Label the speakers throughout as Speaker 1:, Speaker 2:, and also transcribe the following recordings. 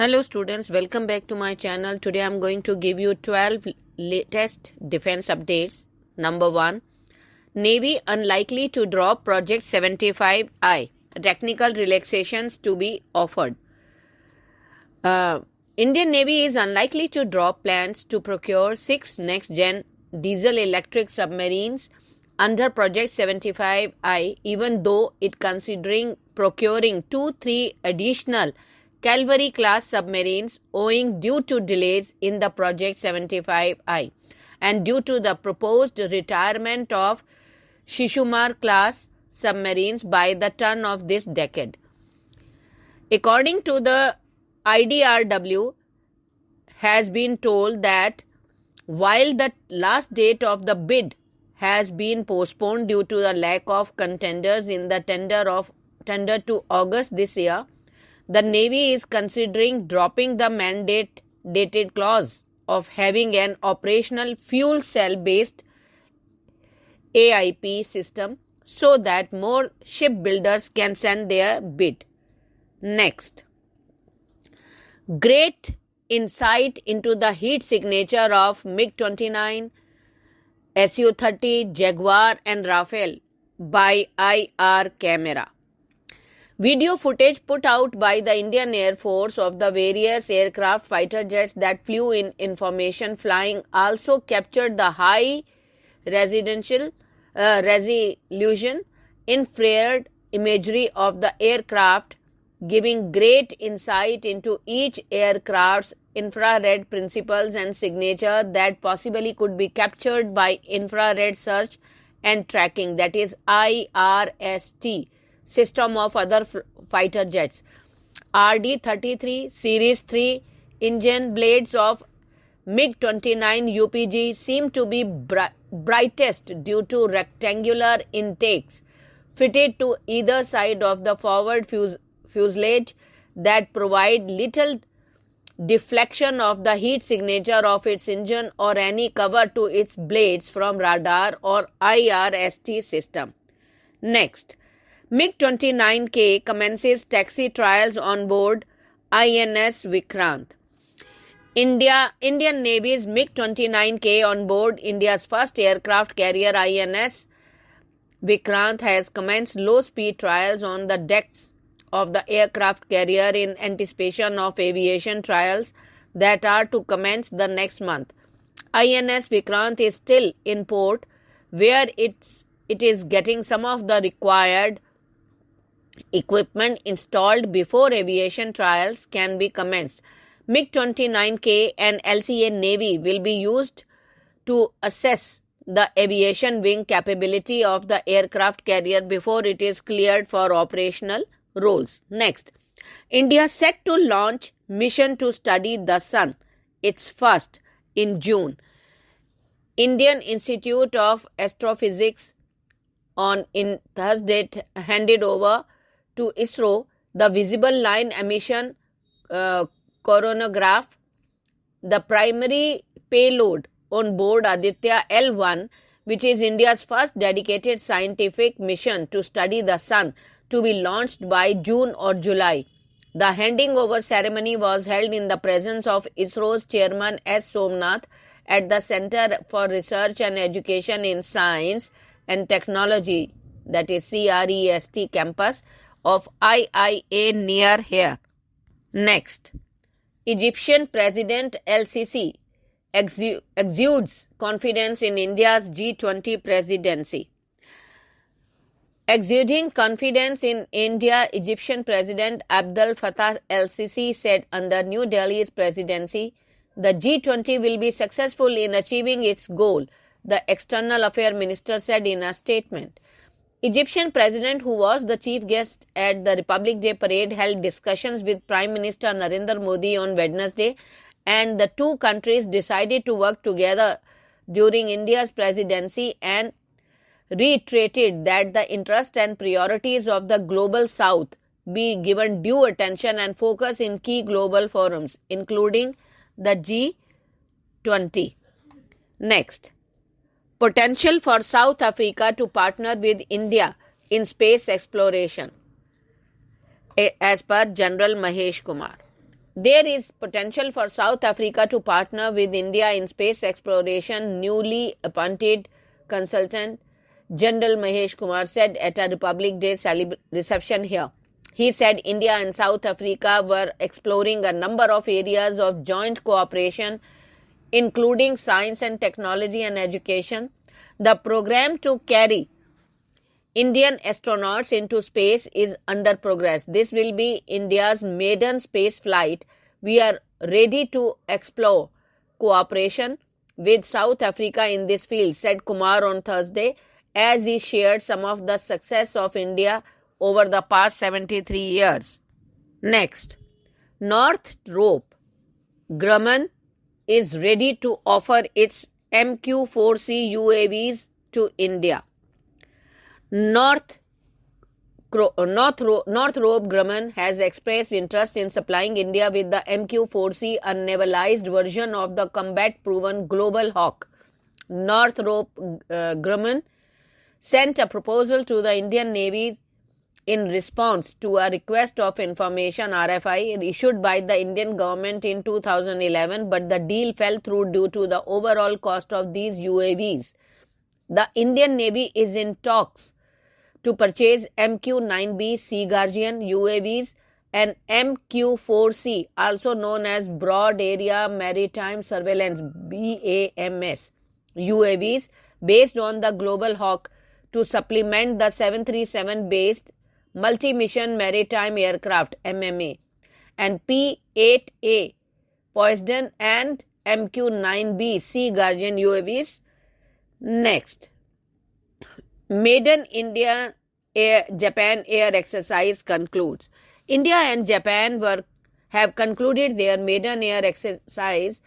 Speaker 1: Hello students, welcome back to my channel. Today I am going to give you 12 latest defense updates. Number 1. Navy unlikely to drop Project 75I. Technical relaxations to be offered. Indian Navy is unlikely to drop plans to procure 6 next-gen diesel-electric submarines under Project 75I, even though it considering procuring 2-3 additional Calvary-class submarines owing due to delays in the Project 75I and due to the proposed retirement of Shishumar-class submarines by the turn of this decade. According to the IDRW, has been told that while the last date of the bid has been postponed due to the lack of contenders in the tender to August this year, the Navy is considering dropping the mandated clause of having an operational fuel cell-based AIP system so that more shipbuilders can send their bid. Next, great insight into the heat signature of MiG-29, Su-30, Jaguar and Rafale by IR camera. Video footage put out by the Indian Air Force of the various aircraft fighter jets that flew in information flying also captured the high resolution infrared imagery of the aircraft, giving great insight into each aircraft's infrared principles and signature that possibly could be captured by infrared search and tracking, that is IRST. System of other fighter jets. RD-33 Series 3 engine blades of MiG-29 UPG seem to be brightest due to rectangular intakes fitted to either side of the forward fuselage that provide little deflection of the heat signature of its engine or any cover to its blades from radar or IRST system. Next, MiG-29K commences taxi trials on board INS Vikrant. Indian Navy's MiG-29K on board India's first aircraft carrier INS Vikrant has commenced low-speed trials on the decks of the aircraft carrier in anticipation of aviation trials that are to commence the next month. INS Vikrant is still in port where it is getting some of the required equipment installed before aviation trials can be commenced. MiG-29K and LCA Navy will be used to assess the aviation wing capability of the aircraft carrier before it is cleared for operational roles. Next, India set to launch mission to study the sun, its first, in June. Indian Institute of Astrophysics on Thursday handed over to ISRO the visible line emission coronagraph, the primary payload on board Aditya L1, which is India's first dedicated scientific mission to study the sun, to be launched by June or July. The handing over ceremony was held in the presence of ISRO's chairman S. Somnath at the Center for Research and Education in Science and Technology, that is CREST campus of IIA near here. Next, Egyptian President LCC exudes confidence in India's G20 presidency. Exuding confidence in India, Egyptian President Abdel Fattah el-Sisi said under New Delhi's presidency, the G20 will be successful in achieving its goal, the External Affairs Minister said in a statement. Egyptian President, who was the chief guest at the Republic Day parade, held discussions with Prime Minister Narendra Modi on Wednesday, and the two countries decided to work together during India's presidency and reiterated that the interests and priorities of the Global South be given due attention and focus in key global forums, including the G20. Next, potential for South Africa to partner with India in space exploration. As per General Mahesh Kumar. There is potential for South Africa to partner with India in space exploration, newly appointed consultant General Mahesh Kumar said at a Republic Day reception here. He said India and South Africa were exploring a number of areas of joint cooperation, including science and technology and education. The program to carry Indian astronauts into space is under progress. This will be India's maiden space flight. We are ready to explore cooperation with South Africa in this field, said Kumar on Thursday, as he shared some of the success of India over the past 73 years. Next, Northrop Grumman is ready to offer its MQ-4C UAVs to India. Northrop Grumman has expressed interest in supplying India with the MQ-4C, a navalized version of the combat-proven Global Hawk. Northrop Grumman sent a proposal to the Indian Navy in response to a request of information RFI issued by the Indian government in 2011, but the deal fell through due to the overall cost of these UAVs. The Indian Navy is in talks to purchase MQ-9B Sea Guardian UAVs and MQ-4C, also known as Broad Area Maritime Surveillance BAMS UAVs, based on the Global Hawk, to supplement the 737-based Multi-Mission Maritime Aircraft MMA and P-8A Poseidon and MQ-9B Sea Guardian UAVs. Next, Maiden India Japan Air Exercise concludes. India and Japan have concluded their maiden air exercise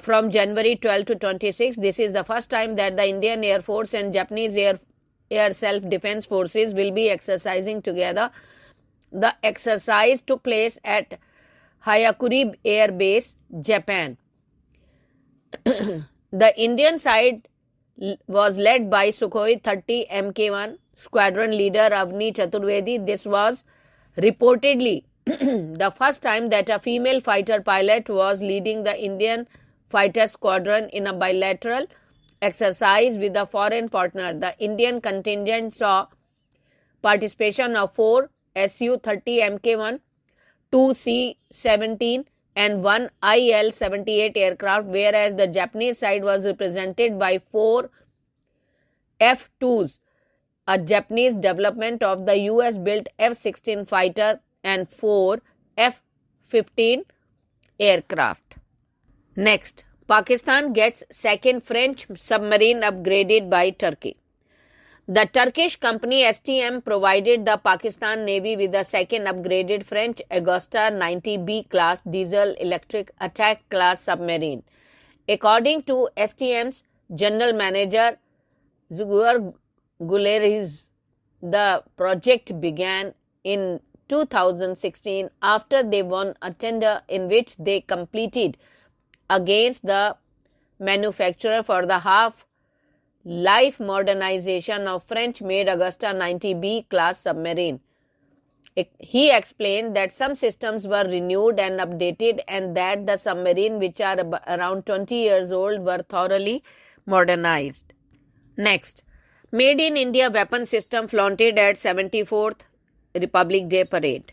Speaker 1: from January 12 to 26. This is the first time that the Indian Air Force and Japanese Air Self-Defense Forces will be exercising together. The exercise took place at Hayakuri Air Base, Japan. The Indian side was led by Sukhoi 30 Mk1 squadron leader Avni Chaturvedi. This was reportedly the first time that a female fighter pilot was leading the Indian fighter squadron in a bilateral exercise with a foreign partner. The Indian contingent saw participation of 4 Su-30 Mk1, 2 C-17 and 1 IL-78 aircraft, whereas the Japanese side was represented by 4 F-2s, a Japanese development of the US-built F-16 fighter, and 4 F-15 aircraft. Next, Pakistan gets second French submarine upgraded by Turkey. The Turkish company STM provided the Pakistan Navy with a second upgraded French Augusta 90B class diesel-electric attack class submarine. According to STM's general manager Jaguar Rafale, the project began in 2016 after they won a tender in which they competed against the manufacturer for the half-life modernization of French-made Augusta 90B class submarine. He explained that some systems were renewed and updated and that the submarine, which are around 20 years old, were thoroughly modernized. Next, Made in India weapon system flaunted at 74th Republic Day parade.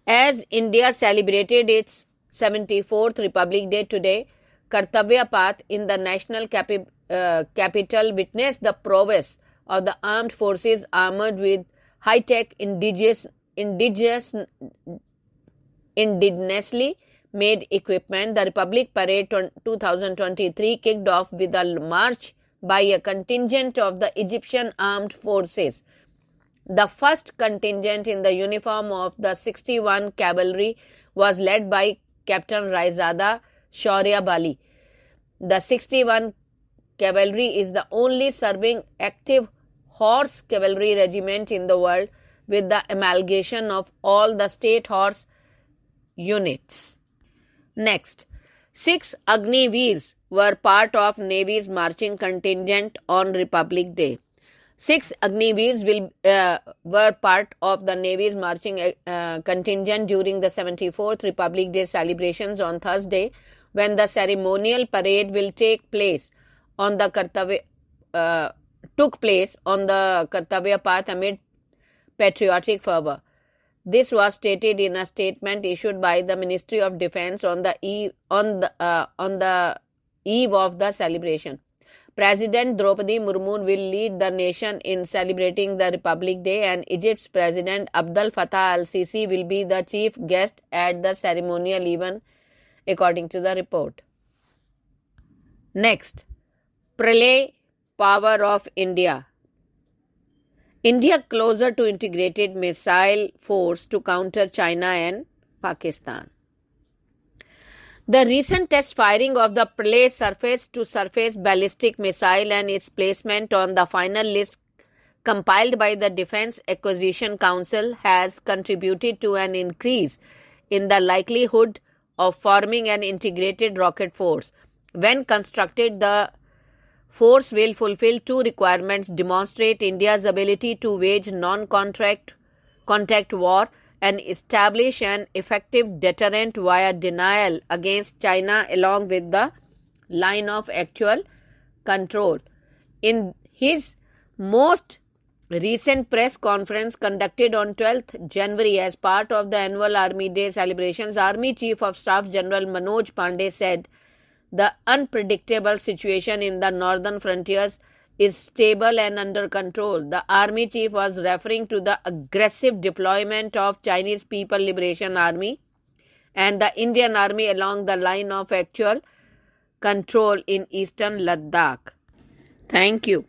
Speaker 1: As India celebrated its 74th Republic Day today, Kartavya Path in the national capital witnessed the prowess of the armed forces armored with high-tech indigenously made equipment. The Republic Parade 2023 kicked off with a march by a contingent of the Egyptian Armed Forces. The first contingent in the uniform of the 61 Cavalry was led by Captain Raizada Shaurya Bali. The 61 Cavalry is the only serving active horse cavalry regiment in the world, with the amalgamation of all the state horse units. Next, 6 Agniveers were part of Navy's marching contingent on Republic Day. Six Agniveers were part of the Navy's marching contingent during the 74th Republic Day celebrations on Thursday, when the ceremonial parade will take place on the Kartavya path amid patriotic fervor. This was stated in a statement issued by the Ministry of Defense on the eve of the celebration. President Draupadi Murmu will lead the nation in celebrating the Republic Day, and Egypt's President Abdel Fattah al-Sisi will be the chief guest at the ceremonial event, according to the report. Next, Pralay, power of India. India closer to integrated missile force to counter China and Pakistan. The recent test firing of the Pralay surface-to-surface ballistic missile and its placement on the final list compiled by the Defense Acquisition Council has contributed to an increase in the likelihood of forming an integrated rocket force. When constructed, the force will fulfill two requirements: demonstrate India's ability to wage non-contact war and establish an effective deterrent via denial against China along with the line of actual control. In his most recent press conference conducted on 12th January as part of the annual Army Day celebrations, Army Chief of Staff General Manoj Pandey said the unpredictable situation in the northern frontiers is stable and under control. The Army Chief was referring to the aggressive deployment of Chinese People Liberation Army and the Indian Army along the line of actual control in eastern Ladakh. Thank you.